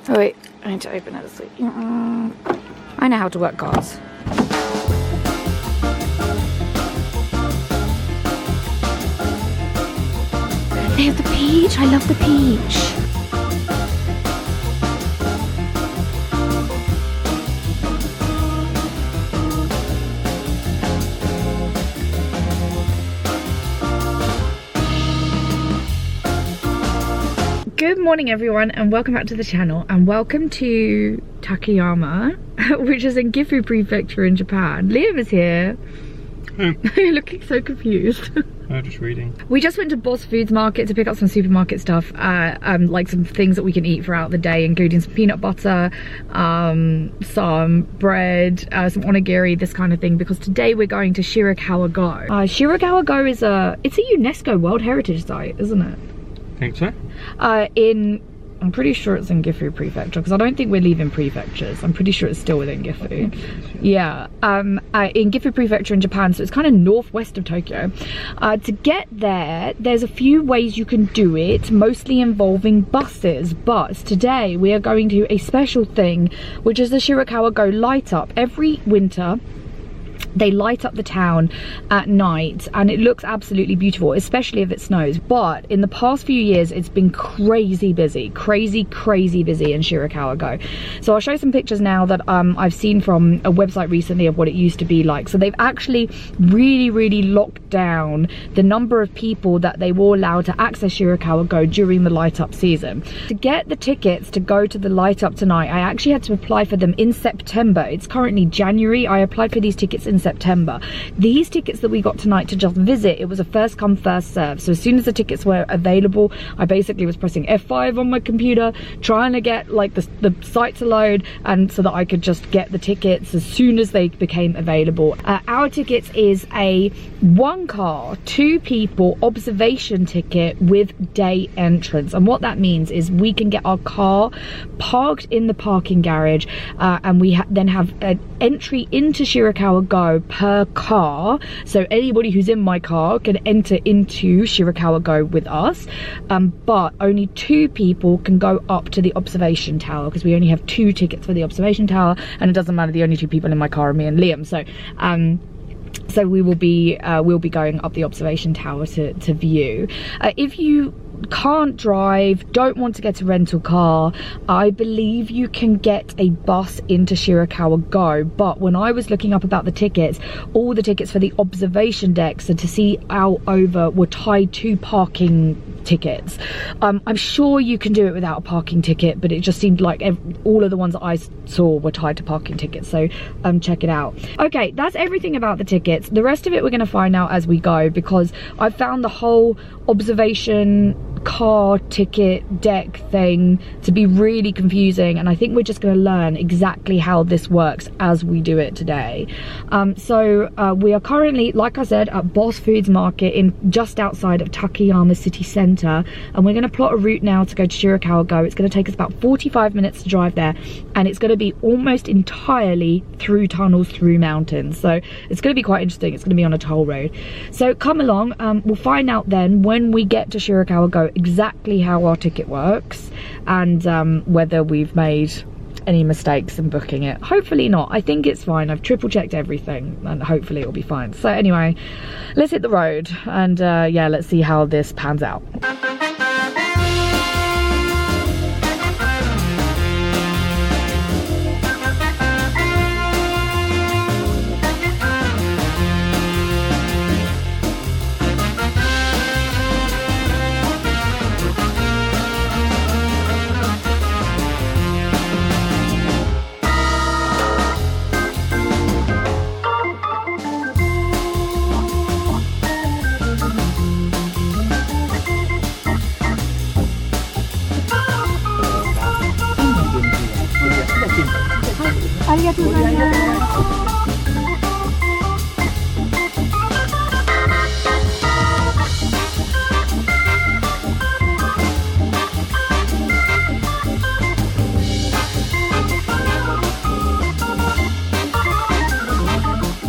Oh wait, I need to open it. I know how to work cards. They have the peach. I love the peach. Good morning everyone and welcome back to the channel and welcome to Takayama, which is in Gifu Prefecture in Japan. Liam is here. You're looking so confused. I'm just reading. We just went to Boss Foods Market to pick up some supermarket stuff, like some things that we can eat throughout the day, including some peanut butter, some bread, some onigiri, this kind of thing, because today we're going to Shirakawa Go. Shirakawa Go is it's a UNESCO World Heritage Site, isn't it? Think so? I'm pretty sure it's in Gifu Prefecture, because I don't think we're leaving prefectures. I'm pretty sure it's still within Gifu. Yeah, in Gifu Prefecture in Japan, so it's kind of northwest of Tokyo. To get there, there's a few ways you can do it, mostly involving buses, but today we are going to a special thing, which is the Shirakawa Go light up. Every winter, they light up the town at night and it looks absolutely beautiful, especially if it snows. But in the past few years, it's been crazy busy, crazy busy in Shirakawa Go. So I'll show some pictures now that I've seen from a website recently of what it used to be like. So they've actually really locked down the number of people that they will allow to access Shirakawa Go during the light up season. To get the tickets to go to the light up tonight, I actually had to apply for them in September. It's currently January. I applied for these tickets in September. These tickets that we got tonight to just visit, it was a first come first serve. So as soon as the tickets were available, I basically was pressing F5 on my computer, trying to get like the site to load, and so that I could just get the tickets as soon as they became available. Our tickets is a 1-car, 2 people observation ticket with day entrance, and what that means is we can get our car parked in the parking garage, and we then have an entry into Shirakawa Go per car. So anybody who's in my car can enter into Shirakawa Go with us, but only 2 people can go up to the observation tower, because we only have 2 tickets for the observation tower, and it doesn't matter, the only 2 people in my car are me and Liam. So we will be we'll be going up the observation tower to view. If you can't drive, don't want to get a rental car, I believe you can get a bus into Shirakawa Go. But when I was looking up about the tickets, all the tickets for the observation deck, so to see out over, were tied to parking tickets. I'm sure you can do it without a parking ticket, but it just seemed like all of the ones that I saw were tied to parking tickets, so check it out. Okay, that's everything about the tickets. The rest of it we're going to find out as we go, because I found the whole observation car ticket deck thing to be really confusing, and I think we're just going to learn exactly how this works as we do it today. So we are currently, like I said, at Boss Foods Market in just outside of Takayama city centre, and we're going to plot a route now to go to Shirakawa Go. It's going to take us about 45 minutes to drive there, and it's going to be almost entirely through tunnels, through mountains, so it's going to be quite interesting. It's going to be on a toll road, so come along. We'll find out then when we get to Shirakawa Go exactly how our ticket works, and whether we've made any mistakes in booking it. Hopefully not. I think it's fine. I've triple checked everything and hopefully it'll be fine. So anyway, let's hit the road and yeah, let's see how this pans out.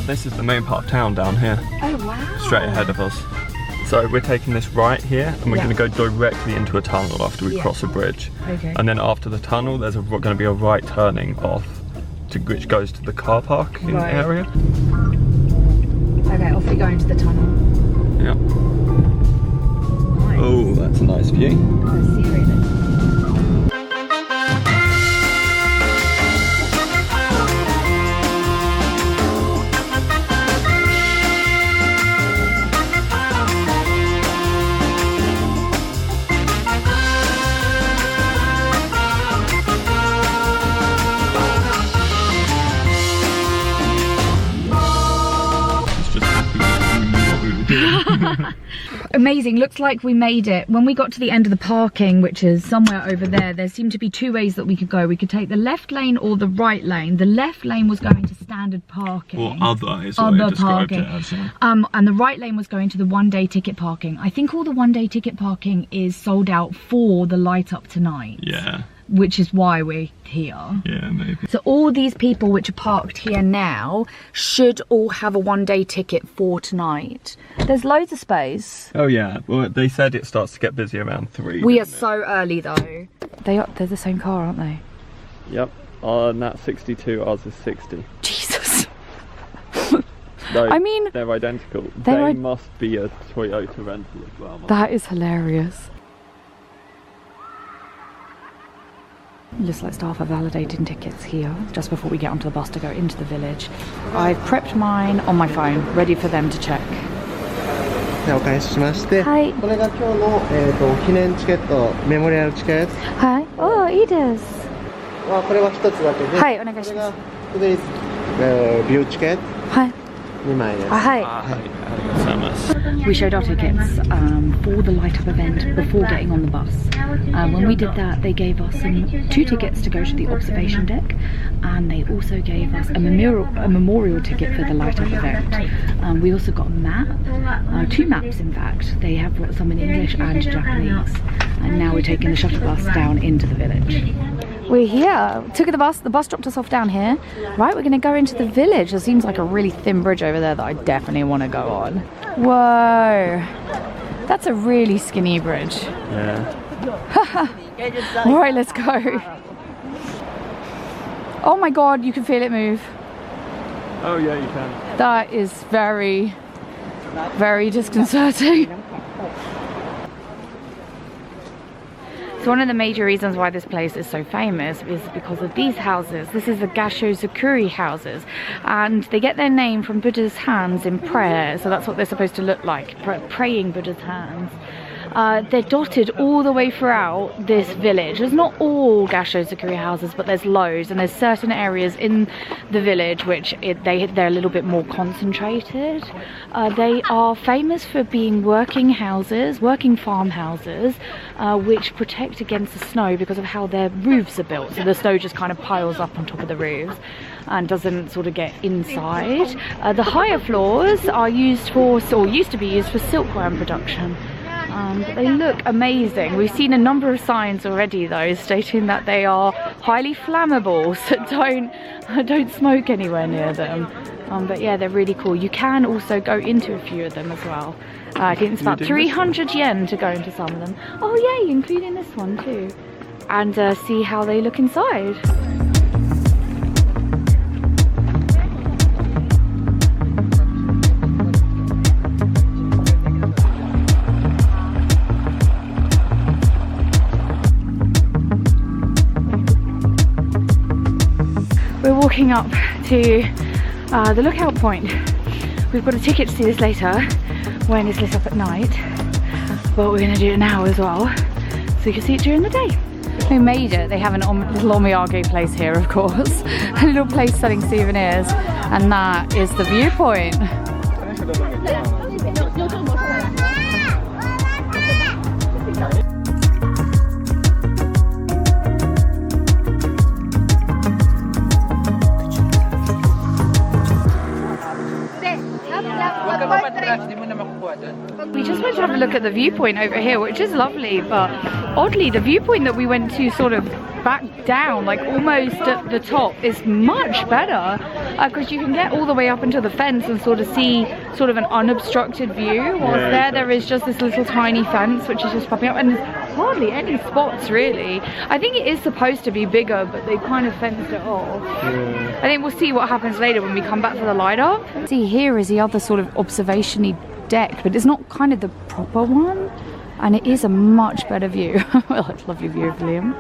This is the main part of town down here. Oh wow. Straight ahead of us. So we're taking this right here, and we're going to go directly into a tunnel after we cross a bridge. Okay. And then after the tunnel, there's going to be a right turning off, which goes to the car parking area. Okay, off we go into the tunnel. Yeah. Nice. Oh, that's a nice view. Oh, seriously. Amazing, looks like we made it. When we got to the end of the parking, which is somewhere over there, there seemed to be two ways that we could go. We could take the left lane or the right lane. The left lane was going to standard parking. Or other is what I described it as. And the right lane was going to the one-day ticket parking. I think all the one-day ticket parking is sold out for the light up tonight. Yeah. Which is why we're here. Yeah, maybe. So all these people which are parked here now should all have a one-day ticket for tonight. There's loads of space. Oh yeah, well they said it starts to get busy around 3. We are so early though. They're the same car, aren't they? Yep, on that 62, ours is 60. Jesus. No, I mean, they're identical. They must be a Toyota rental as well. That is hilarious. Looks like staff are validating tickets here just before we get onto the bus to go into the village. I've prepped mine on my phone, ready for them to check. お返ししまして、はい。これが今日の記念チケット、メモリアルチケット。はい。お、いいです。これは一つだけで。はい、お願いします。これが Today's ビューチケット。はい。2枚です。はい。We showed our tickets for the light up event before getting on the bus. When we did that, they gave us 2 tickets to go to the observation deck, and they also gave us a memorial ticket for the light up event. We also got a map, 2 maps in fact. They have some in English and Japanese, and now we're taking the shuttle bus down into the village. We're here. Took the bus dropped us off down here. Right, we're going to go into the village. There seems like a really thin bridge over there that I definitely want to go on. Whoa. That's a really skinny bridge. Yeah. Alright, let's go. Oh my god, you can feel it move. Oh yeah, you can. That is very, very disconcerting. So one of the major reasons why this place is so famous is because of these houses. This is the Gassho-zukuri houses, and they get their name from Buddha's hands in prayer. So that's what they're supposed to look like, praying Buddha's hands. They're dotted all the way throughout this village. There's not all Gassho-zukuri houses, but there's loads, and there's certain areas in the village which they're a little bit more concentrated. They are famous for being working farmhouses, which protect against the snow because of how their roofs are built. So the snow just kind of piles up on top of the roofs and doesn't sort of get inside. The higher floors are used for, or used to be used for silkworm production. But they look amazing. We've seen a number of signs already though stating that they are highly flammable, so don't smoke anywhere near them. But yeah, they're really cool. You can also go into a few of them as well. I think it's about 300 yen to go into some of them. Oh yay, including this one too. And see how they look inside. We're walking up to the lookout point. We've got a ticket to see this later when it's lit up at night, but we're going to do it now as well so you can see it during the day. We made it. They have a little omiyage place here, of course, a little place selling souvenirs, and that is the viewpoint. We just went to have a look at the viewpoint over here, which is lovely, but oddly the viewpoint that we went to sort of back down, like almost at the top, is much better because you can get all the way up into the fence and sort of see sort of an unobstructed view, whilst there is just this little tiny fence which is just popping up, and there's hardly any spots really. I think it is supposed to be bigger, but they kind of fenced it off. I think we'll see what happens later when we come back for the light up. See, here is the other sort of observation-y deck, but it's not kind of the proper one. And it is a much better view. Well, it's a lovely view of Liam.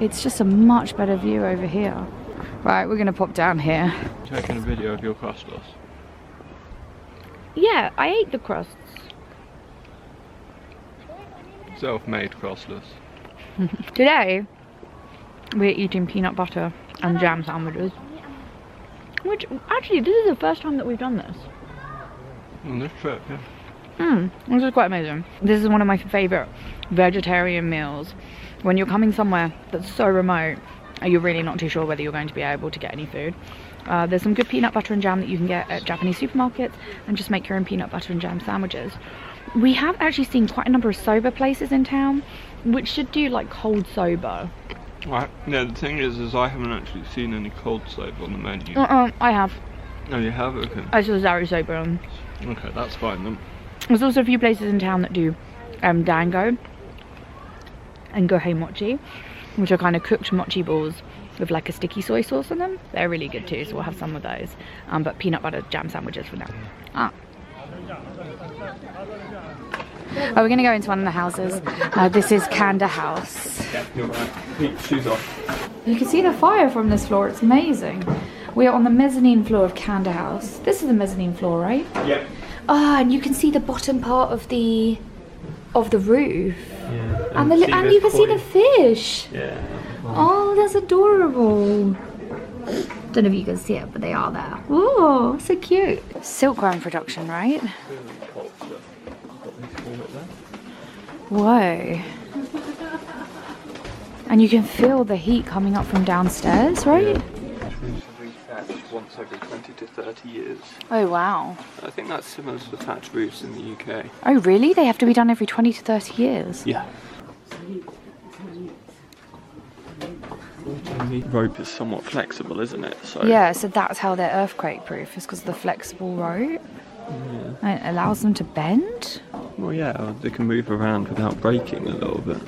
It's just a much better view over here. Right, we're gonna pop down here. Taking a video of your crustless. Yeah, I ate the crusts. Self-made crustless. Today, we're eating peanut butter and jam sandwiches. Which, actually, this is the first time that we've done this. On this trip, yeah. This is quite amazing. This is one of my favourite vegetarian meals. When you're coming somewhere that's so remote and you're really not too sure whether you're going to be able to get any food. There's some good peanut butter and jam that you can get at Japanese supermarkets, and just make your own peanut butter and jam sandwiches. We have actually seen quite a number of soba places in town, which should do like cold soba. Right. Yeah, the thing is I haven't actually seen any cold soba on the menu. I have. Oh, you have? Okay. I saw Zari soba on. Okay, that's fine then. There's also a few places in town that do dango and gohei mochi, which are kind of cooked mochi balls with like a sticky soy sauce on them. They're really good too, so we'll have some of those. But peanut butter jam sandwiches for now. We're going to go into one of the houses. This is Kanda House. Yeah, you're right. Keep shoes off. You can see the fire from this floor. It's amazing. We are on the mezzanine floor of Kanda House. This is the mezzanine floor, right? Yep. And you can see the bottom part of the roof. Yeah. And you can see the fish. Yeah. Oh, that's adorable. Don't know if you can see it, but they are there. Oh, so cute. Silkworm production, right? Whoa. And you can feel the heat coming up from downstairs, right? Once every 20 to 30 years. Oh wow. I think that's similar to the thatched roofs in the UK. Oh really? They have to be done every 20 to 30 years? Yeah. The rope is somewhat flexible, isn't it? So yeah, so that's how they're earthquake proof, is because of the flexible rope. Yeah. And it allows them to bend? Well yeah, they can move around without breaking a little bit.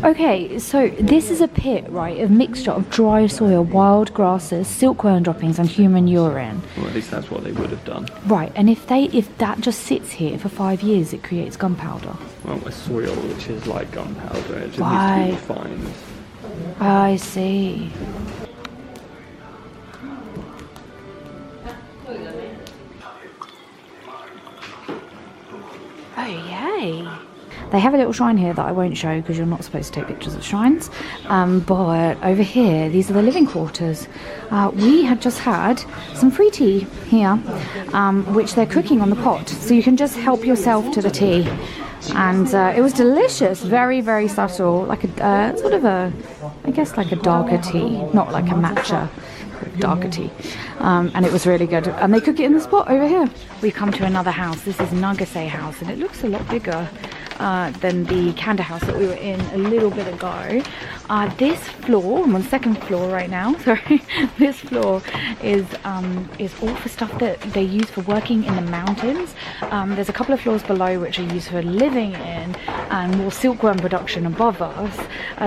Okay, so this is a pit, right, of mixture of dry soil, wild grasses, silkworm droppings and human urine. Well, at least that's what they would have done. Right, and if that just sits here for 5 years, it creates gunpowder. Well, with soil, which is like gunpowder, it just right. needs to be refined. I see. Oh yay! They have a little shrine here that I won't show because you're not supposed to take pictures of shrines. But over here, these are the living quarters. We had just had some free tea here, which they're cooking on the pot. So you can just help yourself to the tea. And it was delicious, very, very subtle, like a sort of a, I guess like a darker tea, not like a matcha, darker tea. And it was really good. And they cook it in the spot over here. We come to another house. This is Nagase house, and it looks a lot bigger than the Kanda house that we were in a little bit ago. This floor, I'm on the second floor right now, sorry. This floor is all for stuff that they use for working in the mountains. There's a couple of floors below which are used for living in, and more silkworm production above us.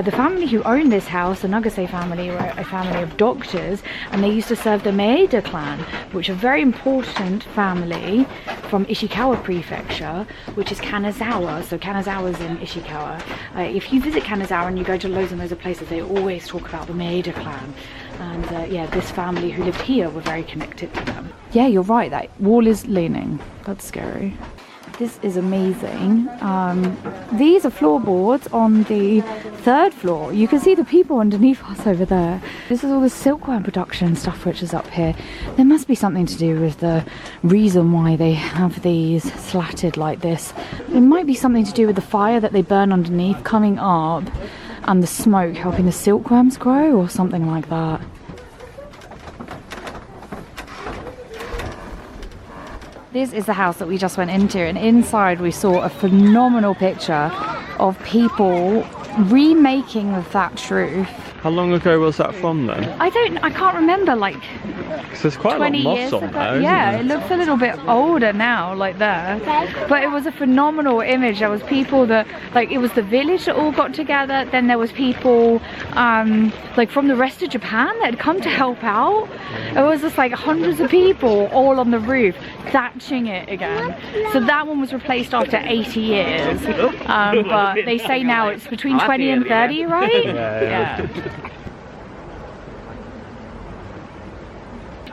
The family who owned this house, the Nagase family, were a family of doctors, and they used to serve the Maeda clan, which are a very important family from Ishikawa prefecture, which is Kanazawa. So Kanazawa's in Ishikawa. If you visit Kanazawa and you go to loads and loads of places, they always talk about the Maeda clan. And yeah, this family who lived here were very connected to them. Yeah, you're right, that wall is leaning. That's scary. This is amazing. These are floorboards on the third floor. You can see the people underneath us over there. This is all the silkworm production stuff which is up here. There must be something to do with the reason why they have these slatted like this. It might be something to do with the fire that they burn underneath coming up, and the smoke helping the silkworms grow, or something like that. This is the house that we just went into, and inside we saw a phenomenal picture of people remaking the thatched roof. How long ago was that from then? I can't remember, like, because there's quite a lot of moss on there, yeah, isn't there? It looks a little bit older now, like there. But it was a phenomenal image. There was people that, like, it was the village that all got together. Then there was people, like, from the rest of Japan that had come to help out. It was just like hundreds of people all on the roof, thatching it again. So that one was replaced after 80 years. But they say now it's between 20 and 30, right? Yeah.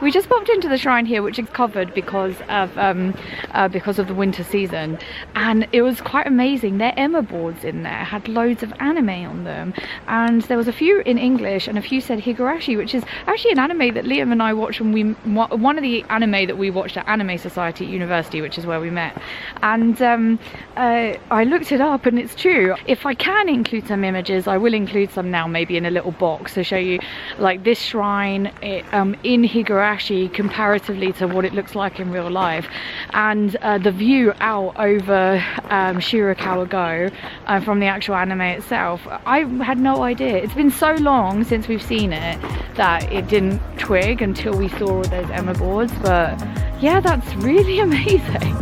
We just popped into the shrine here, which is covered because of the winter season, and it was quite amazing. Their Emma boards in there had loads of anime on them, and there was a few in English and a few said Higurashi, which is actually an anime that Liam and I watched when one of the anime that we watched at Anime Society at university, which is where we met. And I looked it up, and it's true. If I can include some images, I will include some now, maybe in a little box to show you, like, this shrine in Higurashi comparatively to what it looks like in real life, and the view out over Shirakawa Go from the actual anime itself. I had no idea. It's been so long since we've seen it that it didn't twig until we saw all those Emma boards, but yeah, that's really amazing.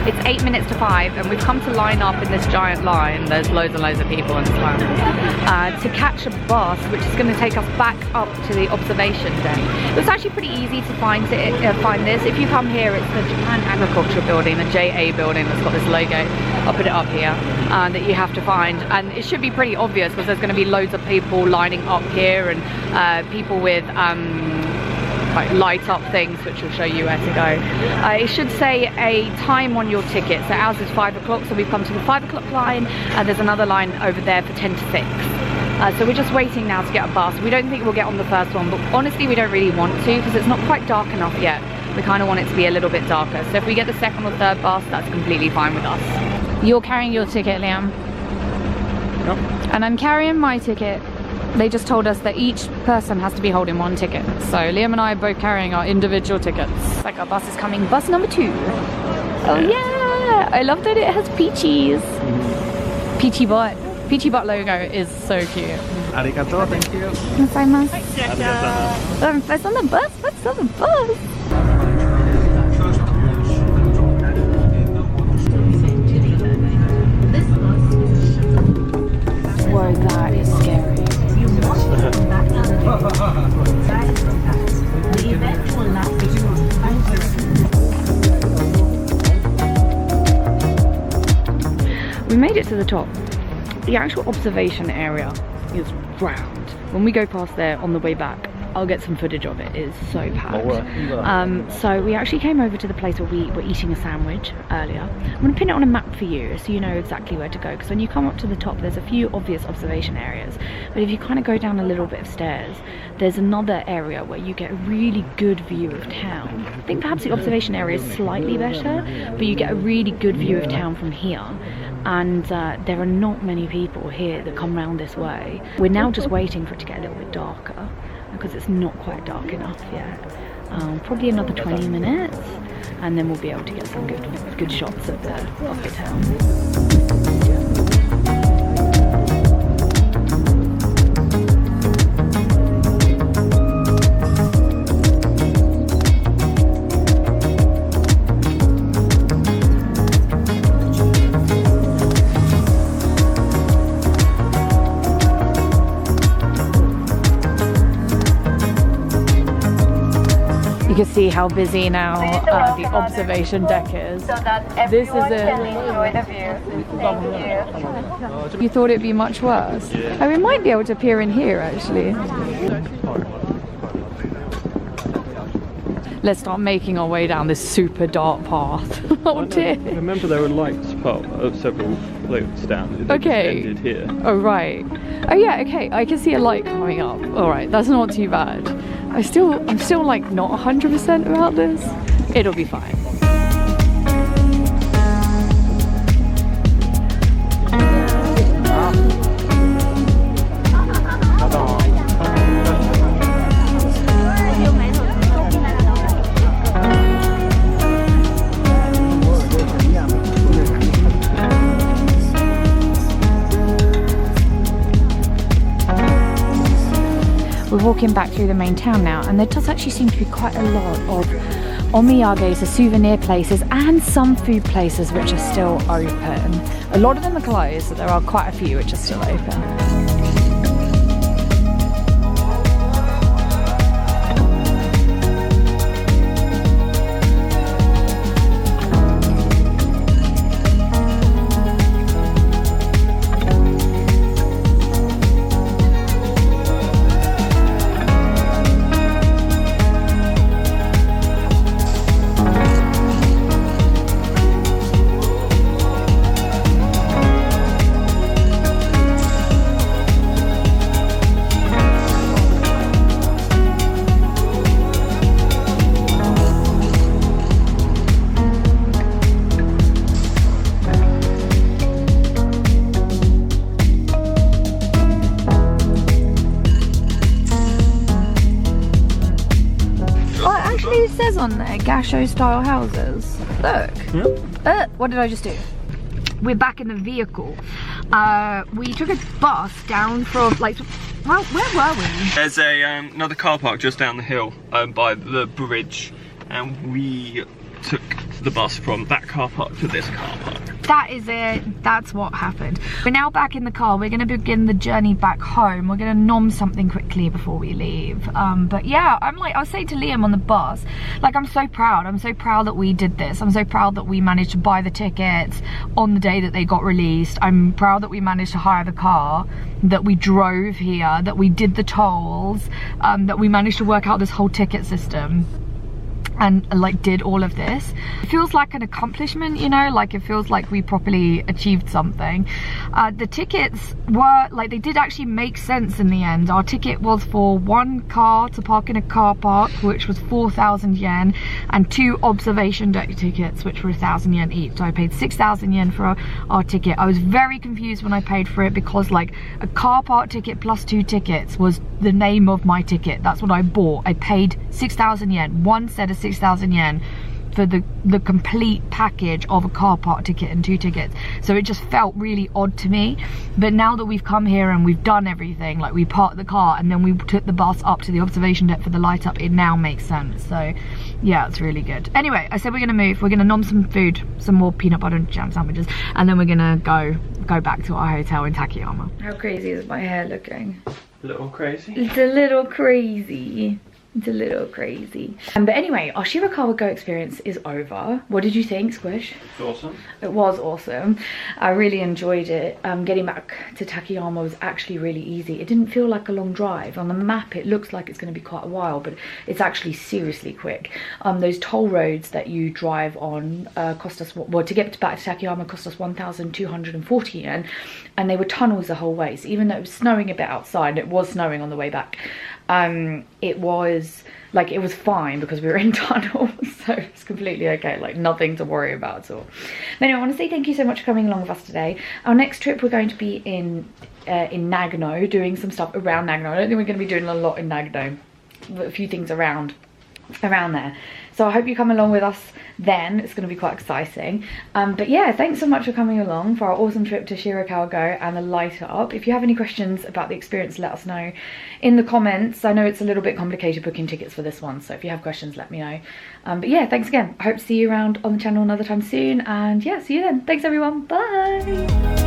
It's 8 minutes to 5 and we've come to line up in this giant line. There's loads and loads of people in this line to catch a bus which is going to take us back up to the observation deck. It was actually pretty easy to find this. If you come here, it's the Japan Agriculture Building, the JA building that's got this logo. I'll put it up here, that you have to find, and it should be pretty obvious because there's going to be loads of people lining up here, and people with like light up things which will show you where to go. It should say a time on your ticket, so ours is 5 o'clock, so we've come to the 5 o'clock line, and there's another line over there for 10 to 6. So we're just waiting now to get a bus. We don't think we'll get on the first one, but honestly we don't really want to because it's not quite dark enough yet. We kind of want it to be a little bit darker, so if we get the second or third bus, that's completely fine with us. You're carrying your ticket, Liam? Yep. And I'm carrying my ticket. They just told us that each person has to be holding one ticket. So Liam and I are both carrying our individual tickets. Like, our bus is coming, bus number 2. Oh yeah! I love that it has Peachy's. Peachy Butt. Peachy Butt logo is so cute. Arigato, thank you. What's on the bus? What's on the bus? Whoa, that is scary. We made it to the top. The actual observation area is round. When we go past there on the way back, I'll get some footage of it. It is so packed. So we actually came over to the place where we were eating a sandwich earlier. I'm going to pin it on a map for you so you know exactly where to go, because when you come up to the top there's a few obvious observation areas, but if you kind of go down a little bit of stairs there's another area where you get a really good view of town. I think perhaps the observation area is slightly better, but you get a really good view of town from here. And there are not many people here that come around this way. We're now just waiting for it to get a little bit darker because it's not quite dark enough yet. Probably another 20 minutes and then we'll be able to get some good shots of the town. You can see how busy now the observation deck is. This is it. You thought it'd be much worse? Oh, we might be able to peer in here actually. Let's start making our way down this super dark path. Oh dear. Remember there were lights, several floats down. They Okay. just ended here. Oh right. Oh yeah. Okay. I can see a light coming up. All right. That's not too bad. I'm still like not 100% about this. It'll be fine. We're walking back through the main town now, and there does actually seem to be quite a lot of omiyages, the souvenir places, and some food places which are still open. A lot of them are closed, but there are quite a few which are still open. On there, Gasho style houses. Look. What did I just do? We're back in the vehicle. We took a bus down from well, where were we? There's a another car park just down the hill by the bridge, and we took the bus from that car park to this car park. That is it. That's what happened. We're now back in the car. We're going to begin the journey back home. We're going to nom something quickly before we leave. But yeah, I was saying to Liam on the bus, like, I'm so proud. I'm so proud that we did this. I'm so proud that we managed to buy the tickets on the day that they got released. I'm proud that we managed to hire the car, that we drove here, that we did the tolls, that we managed to work out this whole ticket system. And like did all of this. It feels like an accomplishment, you know, like it feels like we properly achieved something. The tickets were like, they did actually make sense in the end. Our ticket was for one car to park in a car park, which was 4,000 yen, and 2 observation deck tickets, which were 1,000 yen each. So I paid 6,000 yen for our ticket. I was very confused when I paid for it, because like a car park ticket plus 2 tickets was the name of my ticket. That's what I bought. I paid 6,000 yen, one set of 6,000 yen for the complete package of a car park ticket and 2 tickets. So it just felt really odd to me. But now that we've come here and we've done everything, like we parked the car and then we took the bus up to the observation deck for the light up, it now makes sense. So yeah, it's really good. Anyway, I said we're gonna move. We're gonna nom some food, some more peanut butter and jam sandwiches, and then we're gonna go back to our hotel in Takayama. How crazy is my hair looking? A little crazy. It's a little crazy. It's a little crazy. But anyway, our Shirakawa Go experience is over. What did you think, Squish? It's awesome. It was awesome. I really enjoyed it. Getting back to Takayama was actually really easy. It didn't feel like a long drive. On the map, it looks like it's going to be quite a while, but it's actually seriously quick. Those toll roads that you drive on cost us, well, to get back to Takayama cost us 1,240 yen, and they were tunnels the whole way. So even though it was snowing a bit outside, it was snowing on the way back, it was fine because we were in tunnels, so it's completely okay, like nothing to worry about at all. But anyway, I want to say thank you so much for coming along with us today. Our next trip, we're going to be in Nagano, doing some stuff around Nagano. I don't think we're going to be doing a lot in Nagano, but a few things around there. So I hope you come along with us then. It's going to be quite exciting. But yeah, thanks so much for coming along for our awesome trip to Shirakawa Go and the light up. If you have any questions about the experience, let us know in the comments. I know it's a little bit complicated booking tickets for this one, so if you have questions, let me know. But yeah, thanks again. I hope to see you around on the channel another time soon, and yeah, see you then. Thanks everyone. Bye.